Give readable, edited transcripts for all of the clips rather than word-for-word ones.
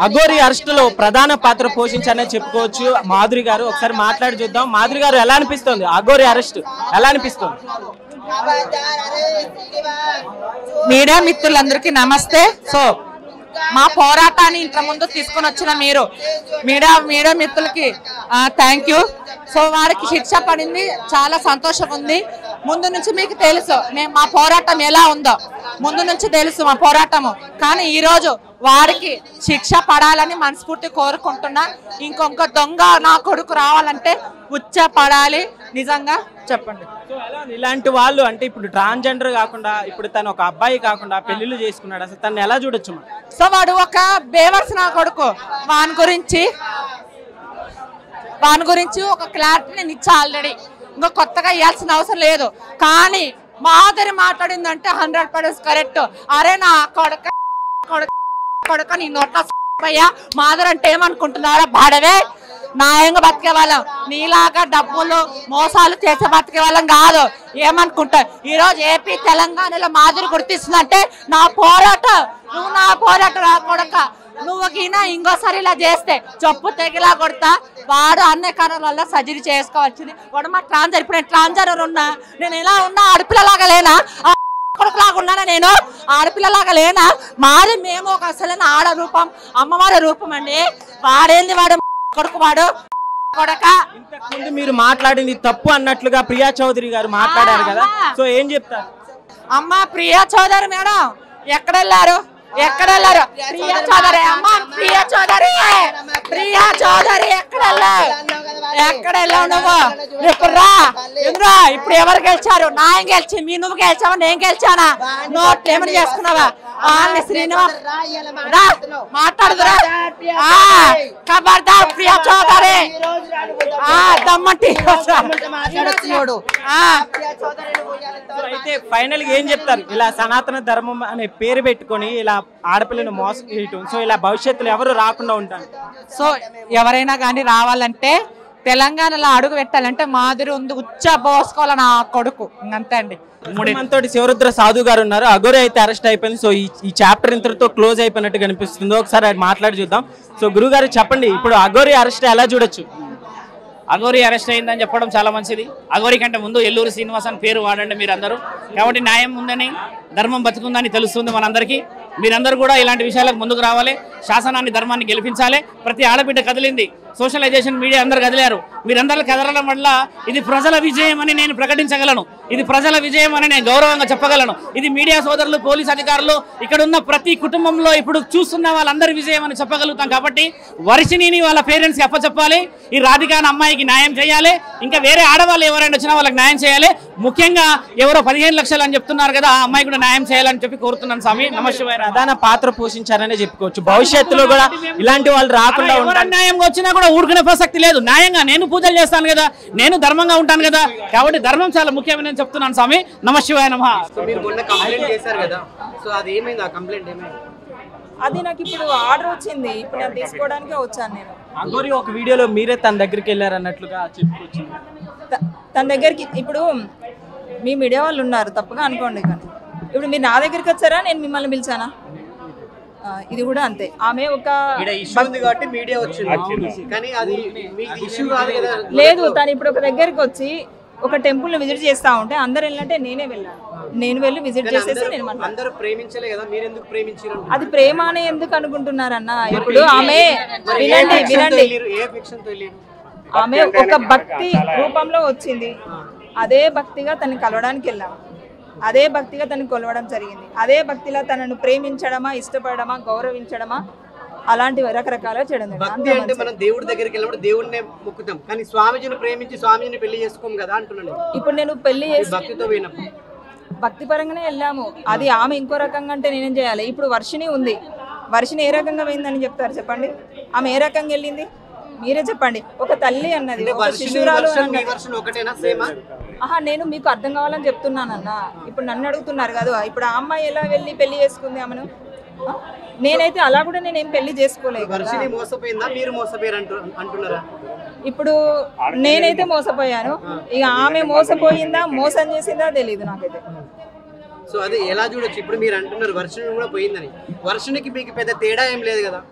అఘోరి అరెస్టులో ప్రధాన పాత్ర పోషించారని చెప్పుకోవచ్చు మాధురి గారు. ఒకసారి మాట్లాడి చూద్దాం. మాధురి గారు ఎలా అనిపిస్తుంది అఘోరి అరెస్ట్ ఎలా అనిపిస్తుంది? మీడియా మిత్రులందరికీ నమస్తే. సో మా పోరాటాన్ని ఇంత ముందు తీసుకొని వచ్చిన మీరు మీడియా మిత్రులకి థ్యాంక్ యూ. సో వారికి శిక్ష పడింది, చాలా సంతోషం ఉంది. ముందు నుంచి మీకు తెలుసు మా పోరాటం ఎలా ఉందో, ముందు నుంచి తెలుసు మా పోరాటము. కానీ ఈరోజు వారికి శిక్ష పడాలని మనస్ఫూర్తి కోరుకుంటున్నా. ఇంకొక దొంగ నా కొడుకు రావాలంటే ఉచ్చ పడాలి. నిజంగా చెప్పండి. ఇలాంటి వాళ్ళు అంటే ఇప్పుడు ట్రాన్స్జెండర్ కాకుండా ఇప్పుడు తను ఒక అబ్బాయి కాకుండా పెళ్లిళ్ళు చేసుకున్నాడు, అసలు తను ఎలా చూడొచ్చు? సో వాడు ఒక బేవర్స్ నా కొడుకు. వాని గురించి ఒక క్లారిటీ నేను ఇచ్చా ఆల్రెడీ. ఇంకా కొత్తగా ఇవ్వాల్సిన అవసరం లేదు. కానీ మాధురి మాట్లాడిందంటే 100% కరెక్ట్. అరే నా కొడుక నీ నోట్ల మాధురి అంటే ఏమనుకుంటున్నారా? బాడవే న్యాయంగా బతికే వాళ్ళం, నీలాగా డబ్బులు మోసాలు చేసే బతికే వాళ్ళం కాదు. ఏమనుకుంటా ఈ రోజు ఏపీ తెలంగాణలో మాధురి గుర్తిస్తుందంటే నా పోరాటం. నువ్వు నా పోరాటం రా కొడక. నువ్వు గినా ఇంకోసారి ఇలా చేస్తే చెప్పు తెగిలా కొడతా. వాడు అన్ని కారణాల వల్ల సర్జరీ చేసుకోవాల్సింది. వాడు మా ట్రాన్స్జెండర్. ఇప్పుడు నేను ట్రాన్స్జెండర్ ఉన్నా, నేను ఎలా ఉన్నా ఆడపిల్లలాగా లేనా? కొడుకులాగా ఉన్నానా? నేను ఆడపిల్లలాగా లేనా? మాది మేము ఒక అసలైన ఆడ రూపం, అమ్మవారి రూపం అండి. వాడేంది వాడు కొడుకు, వాడు కొడక. ఇంతకుముందు మీరు మాట్లాడింది తప్పు అన్నట్లుగా ప్రియా చౌదరి గారు మాట్లాడారు కదా, సో ఏం చెప్తారు? అమ్మ ప్రియా చౌదరి మేడం ఎక్కడెళ్ళారు? ప్రియా చౌదరి అమ్మ, ప్రియా చౌదరి ఎక్కడెళ్ళావు నువ్వు? ఇప్పుడు రా ఎందురా? ఇప్పుడు ఎవరు గెలిచారు? నాయం గెలిచి నువ్వు గెలిచావా నేను గెలిచానా? నోట్లు ఏమని చేసుకున్నావా? శ్రీనివాస్ రా మాట్లాడుదురా. ఖబర్దార్ ప్రియా చౌదరి దమ్మంటి. అయితే ఫైనల్ గా ఏం చెప్తారు? ఇలా సనాతన ధర్మం అనే పేరు పెట్టుకొని ఇలా ఆడపిల్లను మోసం చేయటం, సో ఇలా భవిష్యత్తులో ఎవరు రాకుండా ఉంటారు. సో ఎవరైనా కానీ రావాలంటే తెలంగాణలో అడుగు పెట్టాలంటే మాధురి ఉంది ఉచ్చ పోసుకోవాలి నా కొడుకు. ఇంకంతే అండి. మనతో శివరుద్ర సాధు గారు ఉన్నారు. అఘోరి అయితే అరెస్ట్ అయిపోయింది. సో ఈ చాప్టర్ ఇంతటితో క్లోజ్ అయిపోయినట్టు కనిపిస్తుంది. ఒకసారి మాట్లాడి చూద్దాం. సో గురుగారు చెప్పండి, ఇప్పుడు అఘోరి అరెస్ట్ ఎలా చూడొచ్చు? అఘోరి అరెస్ట్ అయిందని చెప్పడం చాలా మంచిది. అఘోరి కంటే ముందు ఎల్లూరు శ్రీనివాస్ అని పేరు వాడండి మీరు అందరూ. కాబట్టి న్యాయం ఉందని, ధర్మం బతుకుందని తెలుస్తుంది మనందరికీ. మీరందరూ కూడా ఇలాంటి విషయాలకు ముందుకు రావాలి. శాసనాన్ని, ధర్మాన్ని గెలిపించాలి. ప్రతి ఆడబిడ్డ కదిలింది. సోషలైజేషన్ మీడియా అందరు కదిలారు. మీరందరూ కదలడం వల్ల ఇది ప్రజల విజయం అని నేను ప్రకటించగలను. ఇది ప్రజల విజయం అని నేను గౌరవంగా చెప్పగలను. ఇది మీడియా సోదరులు, పోలీస్ అధికారులు, ఇక్కడ ఉన్న ప్రతి కుటుంబంలో ఇప్పుడు చూస్తున్న వాళ్ళందరి విజయం అని చెప్పగలుగుతాం. కాబట్టి వర్షిణిని వాళ్ళ పేరెంట్స్కి అప్పచెప్పాలి. ఈ రాధికా అమ్మాయికి న్యాయం చేయాలి. ఇంకా వేరే ఆడవాళ్ళు ఎవరైనా వచ్చినా వాళ్ళకి న్యాయం చేయాలి. ముఖ్యంగా ఎవరో 15 లక్షలు అని చెప్తున్నారు కదా, ఆ అమ్మాయి కూడా న్యాయం చేయాలని చెప్పి కోరుతున్నాను. స్వామి నమశివాయ. ప్రధాన పాత్ర పోషించారనే చెప్పుకోవచ్చు. భవిష్యత్తులో కూడా ఇలాంటి వాళ్ళు రాకుండా న్యాయంగా వచ్చినా కూడా ఊరుకునే ప్రసక్తి లేదు. న్యాయంగా నేను పూజలు చేస్తాను కదా, నేను ధర్మంగా ఉంటాను కదా. కాబట్టి ధర్మం చాలా ముఖ్యమైన చెప్తున్నాను. స్వామి నమశివాయ నమః. అది నాకు ఇప్పుడు ఆర్డర్ వచ్చింది. ఇప్పుడు నేను తీసుకోవడానికే వచ్చాను. నేను అఘోరి ఒక వీడియోలో మీరే తన దగ్గరికి వెళ్ళారు అన్నట్లుగా చెప్పుకోవచ్చు. తన దగ్గరికి ఇప్పుడు మీ మీడియా వాళ్ళు ఉన్నారు, తప్పుగా అనుకోండి. కానీ ఇప్పుడు మీరు నా దగ్గరికి వచ్చారా, నేను మిమ్మల్ని పిలిచానా? ఇది కూడా అంతే. ఆమె ఒక లేదు, తను ఇప్పుడు ఒక దగ్గరికి వచ్చి ఒక టెంపుల్ ని విజిట్ చేస్తా ఉంటే అందరు వెళ్ళినట్టే నేనే వెళ్ళాను. నేను వెళ్ళి విజిట్ చేసేసి నేను అది ప్రేమ అని ఎందుకు అనుకుంటున్నారన్న? ఇప్పుడు ఆమె వినండి, ఆమె ఒక భక్తి రూపంలో వచ్చింది. అదే భక్తిగా తనని కలవడానికి వెళ్ళాము. అదే భక్తిగా తనని కొలవడం జరిగింది. అదే భక్తిలో తనను ప్రేమించడమా, ఇష్టపడమా, గౌరవించడమా, అలాంటివి రకరకాలుగా చేయడం. మనం దేవుడి దగ్గరికి వెళ్ళినప్పుడు దేవుడినే మొక్కుతాం, కానీ స్వామిజీని ప్రేమించి స్వామిజీని పెళ్లి చేసుకోం కదా అంటున్నాను. ఇప్పుడు నేను పెళ్లి చేసి భక్తితో పోయినప్పుడు భక్తి పరంగానే వెళ్ళాము. అది ఆమె ఇంకో రకంగా అంటే నేనేం చేయాలి? ఇప్పుడు వర్షిణి ఉంది. వర్షిణి ఏ రకంగా పోయిందని చెప్తారు చెప్పండి? ఆమె ఏ రకంగా వెళ్ళింది మీరే చెప్పండి. ఒక తల్లి అన్నది, ఒక శిశురాలు. నేను మీకు అర్థం కావాలని చెప్తున్నానన్న. ఇప్పుడు నన్ను అడుగుతున్నారు కదా, ఇప్పుడు ఆ అమ్మాయి ఎలా వెళ్ళి పెళ్లి చేసుకుంది ఆమెను? నేనైతే అలా కూడా నేనేం పెళ్లి చేసుకోలేదు. ఇప్పుడు నేనైతే మోసపోయాను. ఇక ఆమె మోసపోయిందా, మోసం చేసిందా తెలియదు నాకైతే. సో అది ఎలా చూడొచ్చు? ఇప్పుడు మీరు అంటున్నారు వర్షిణి కూడా పోయిందని. వర్షిణికి మీకు పెద్ద తేడా ఏం లేదు కదా.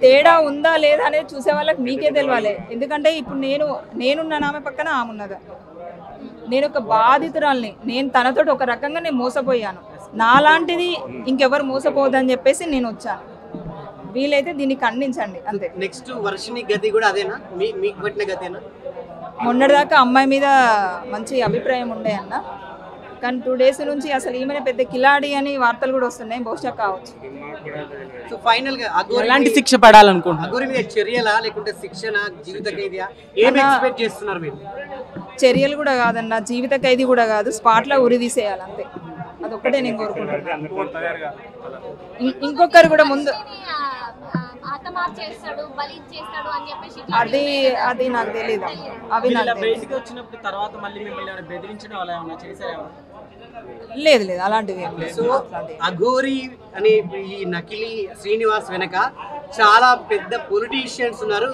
తేడా ఉందా లేదా అనేది చూసే వాళ్ళకి మీకే తెలియాలి. ఎందుకంటే ఇప్పుడు నేనున్న ఆమె పక్కన ఆమె ఉన్నదా. నేను ఒక బాధితురాల్ని, నేను తనతోటి ఒక రకంగా నేను మోసపోయాను. నాలాంటిది ఇంకెవరు మోసపోదని చెప్పేసి నేను వచ్చాను. వీలైతే దీన్ని ఖండించండి అంతే. నెక్స్ట్ వర్షిని గతి కూడా అదేనా, మీకు పెట్టిన గతేనా? మొన్నటిదాకా అమ్మాయి మీద మంచి అభిప్రాయం ఉండే అన్న, కానీ 2 days నుంచి అసలు ఈమె పెద్ద కిలాడి అని వార్తలు కూడా వస్తున్నాయి. బహుశా కావచ్చు. సో ఫైనల్ గా ఎలాంటి శిక్ష పడాలనుకుంటున్నారు? అఘోరి మీద చర్యలా లేకుంటే శిక్షణ, జీవిత ఖైదీయా, ఏం ఎక్స్పెక్ట్ చేస్తున్నారు మీరు? చర్యలు కూడా కాదన్న, జీవిత ఖైదీ కూడా కాదు, స్పాట్లో ఉరి తీసేయాలి అంతే. అదొక్కటే నేను కోరుకుంటున్నాను. ఇంకొకరు కూడా ముందు అది నాకు తెలియదు. అవి వచ్చినప్పుడు తర్వాత మళ్ళీ మిమ్మల్ని బెదిరించడం అలా ఏమైనా చేశారా? లేదు అలాంటివి ఏం లేదు. సో అఘోరి అనే ఈ నకిలీ శ్రీనివాస్ వెనక చాలా పెద్ద పొలిటీషియన్స్ ఉన్నారు.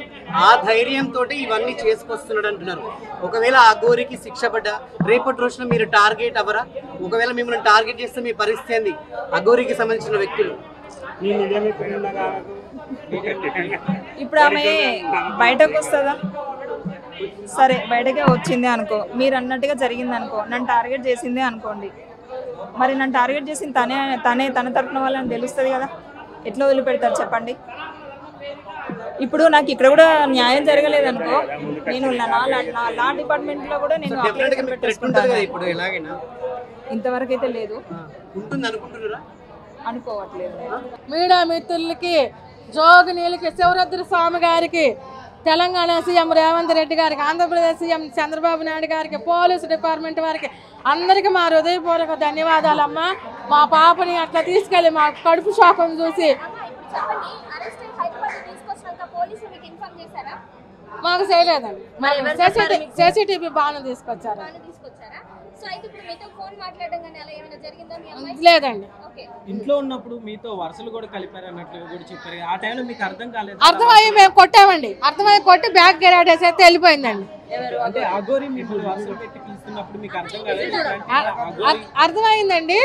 ఆ ధైర్యంతో ఇవన్నీ చేసుకొస్తున్నాడు అంటున్నారు. ఒకవేళ అఘోరికి శిక్ష పడ్డా రేపటి రోజున మీరు టార్గెట్ అవ్వరా? ఒకవేళ మిమ్మల్ని టార్గెట్ చేస్తే మీ పరిస్థితి ఏంది? అఘోరికి సంబంధించిన వ్యక్తులు ఇప్పుడు ఆమె బయటకు వస్తుందా? సరే బయటకే వచ్చిందే అనుకో, మీరు అన్నట్టుగా జరిగింది అనుకో, నన్ను టార్గెట్ చేసిందే అనుకోండి. మరి నన్ను టార్గెట్ చేసింది తన తరపున వాళ్ళని తెలుస్తుంది కదా, ఎట్లా వదిలిపెడతారు చెప్పండి? ఇప్పుడు నాకు ఇక్కడ కూడా న్యాయం జరగలేదు అనుకో, నేను నా లా డిపార్ట్మెంట్లో కూడా నేను అప్లికేషన్ పెట్టేసుకుంటాను. ఇంతవరకు అయితే లేదు, అనుకోవట్లేదు. మీడియా మిత్రులకి, జోగినీలకి, శివరుద్ర స్వామి గారికి, తెలంగాణ సీఎం రేవంత్ రెడ్డి గారికి, ఆంధ్రప్రదేశ్ సీఎం చంద్రబాబు నాయుడు గారికి, పోలీసు డిపార్ట్మెంట్ వారికి అందరికీ మా హృదయపూర్వక ధన్యవాదాలమ్మా. మా పాపని అట్లా తీసుకెళ్ళి మా కడుపు షాకం చూసి మాకు చేయలేదండి. CCTV బాగా తీసుకొచ్చారు. లేదండి. ఇంట్లో ఉన్నప్పుడు మీతో వరుసలు కూడా కలిపారు అన్నట్లు కూడా చెప్పారు. ఆ టైంలో మీకు అర్థం కాలేదు? అర్థమయ్యి మేము కొట్టామండి. అర్థమయ్యి కొట్టి బ్యాగ్ గెరాడేసి అయితే వెళ్ళిపోయిందండి. అంటే అఘోరి మిమ్మల్ని వరుసలు పెట్టి పిలుస్తున్నప్పుడు మీకు అర్థం కాలేదు? అర్థమైందండి.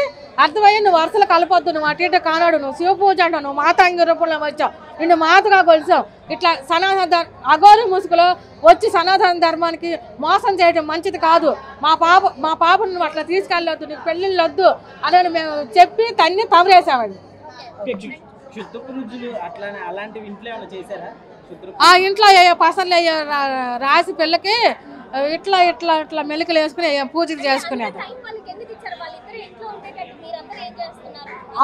అర్థమయ్యి నువ్వు వరుసలు కలపొద్దు, నువ్వు అటు ఇటు కానాడు, నువ్వు శివ పూజ అంటావు, నువ్వు మాతాంగి రూపంలో వచ్చావు, నిన్ను మాతగా కొలిసావు, ఇట్లా సనాతన అఘోరి ముసుగులో వచ్చి సనాతన ధర్మానికి మోసం చేయడం మంచిది కాదు. మా పాపను నువ్వు అట్లా తీసుకెళ్ళొద్దు, నీకు పెళ్ళిళ్ళు వద్దు అని మేము చెప్పి తన్ని తవరేసామండి. అలాంటివి ఇంట్లో ఏమైనా చేశారా? ఆ ఇంట్లో పసర్లు రాసి పిల్లకి ఇట్లా ఇట్లా ఇట్లా మెలికలు వేసుకుని పూజలు చేసుకునేది.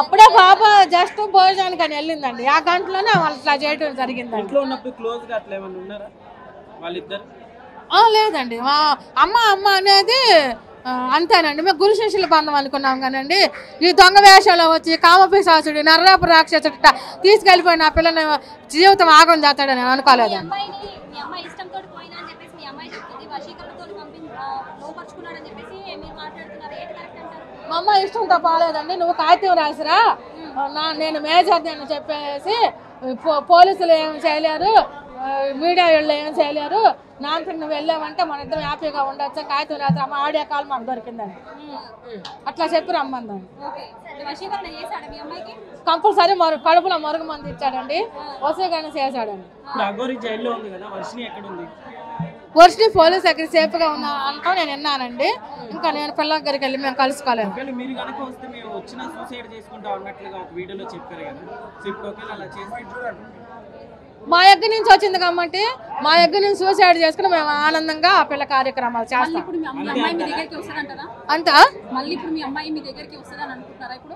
అప్పుడే పాప జస్ట్ భోజనానికి అని వెళ్ళిందండి. ఆ గంటలోనే వాళ్ళు ఇట్లా చేయడం జరిగిందండి. ఇంట్లో ఉన్నప్పుడు క్లోజ్ గా అట్లా ఏమైనా ఉన్నారా వాళ్ళిద్దరు? లేదండి. మా అమ్మ అనేది అంతేనండి. మేము గురు శిష్యుల బంధం అనుకున్నాం కానండి, ఈ దొంగ వేషంలో వచ్చి కామపిశాసుడు, నర్రాపు రాక్షసుడు తీసుకెళ్ళిపోయిన ఆ పిల్లని జీవితం ఆగం చేస్తాడని నేను అనుకోలేదండి. మా అమ్మ ఇష్టంతో పోలేదండి. నువ్వు కాగితం రాసిరా, నేను మేజర్ అని చెప్పేసి పోలీసులు ఏం చేయలేరు, మీడియా వాళ్ళు ఏం చేయలేరు, నాన్నకి నువ్వు వెళ్ళావంటే మన ఇద్దరం హ్యాపీగా ఉండొచ్చు, కాగితం రాత్రి అమ్మ ఆడియో కాల్ మాకు దొరికిందండి. అట్లా చెప్పి రమ్మందండి. కంపల్సరీ కడుపులో మరుగు మంది ఇచ్చాడండి, వసీకరణ చేశాడండి. వర్షిని పోలీస్ దగ్గర సేఫ్గా ఉన్నా అంటాం నేను విన్నానండి. ఇంకా నేను పిల్లల దగ్గరికి వెళ్ళి మేము కలుసుకోలేదు. మా దగ్గర నుంచి వచ్చింది కాబట్టి మా దగ్గర నుంచి సూసైడ్ చేసుకుని మేము ఆనందంగా ఆ పిల్ల కార్యక్రమాలు చేస్తాం. అంతా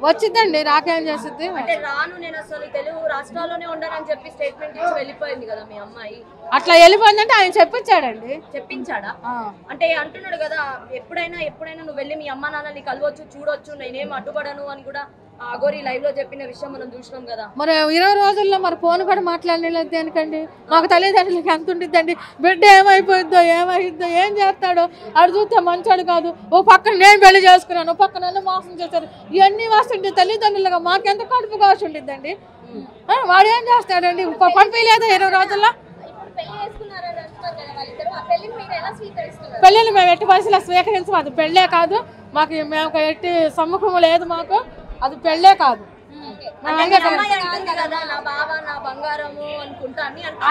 వచ్చిందండి, రాకేం చేస్తుంది. అట్లా వెళ్ళిపోయిందంటే ఆయన చెప్పించాడండి. చెప్పించాడా? అంటే అంటున్నాడు కదా, ఎప్పుడైనా నువ్వు వెళ్ళి మీ అమ్మ నాన్నని కలవచ్చు, చూడొచ్చు, నేనేం అడ్డుపడను అని కూడా అఘోరి లైవ్ లో చెప్పిన విషయం మనం చూసినాం కదా. మరి 20 రోజుల్లో మరి ఫోన్ కూడా మాట్లాడలేదు దేనికండి? మాకు తల్లిదండ్రులకి ఎంత ఉంటుందండి? బిడ్డ ఏమైపోయిద్దో ఏం చేస్తాడో అడు చూస్తే మంచోడు కాదు. ఓ పక్కన నేను పెళ్లి చేసుకున్నాను, ఓ పక్కన నన్ను మోసం చేశారు, ఇవన్నీ వస్తుంటే తల్లిదండ్రులుగా మాకెంత కడుపు కావచ్చు ఉంటుందండి. వాడు ఏం చేస్తాడండి? పంపించలేదా 20 రోజుల్లో? పెళ్ళిళ్ళు మేము ఎట్టి పరిస్థితుల్లో స్వీకరించము. అది పెళ్ళే కాదు మాకు, మేము ఎట్టి సమ్ముఖం లేదు మాకు, అది పెళ్ళే కాదు.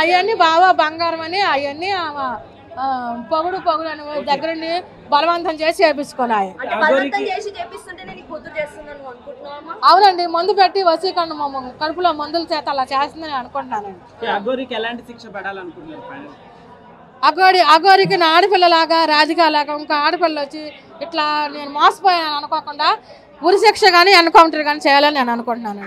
అవన్నీ బావా బంగారం అని అవన్నీ పొగుడు అని దగ్గరుండి బలవంతం చేసి చేపించుకున్నాయి. అవునండి, మందు పెట్టి వసీకరణ కడుపులో మందుల చేత అలా చేస్తుందని అనుకుంటున్నానండి. అఘోరికి నా ఆడపిల్లలాగా రాజకీయాలాగా ఇంకా ఆడపిల్ల వచ్చి ఇట్లా నేను మోసపోయాను అనుకోకుండా ఉరిశిక్ష కానీ ఎన్కౌంటర్ కానీ చేయాలని నేను అనుకుంటున్నాను.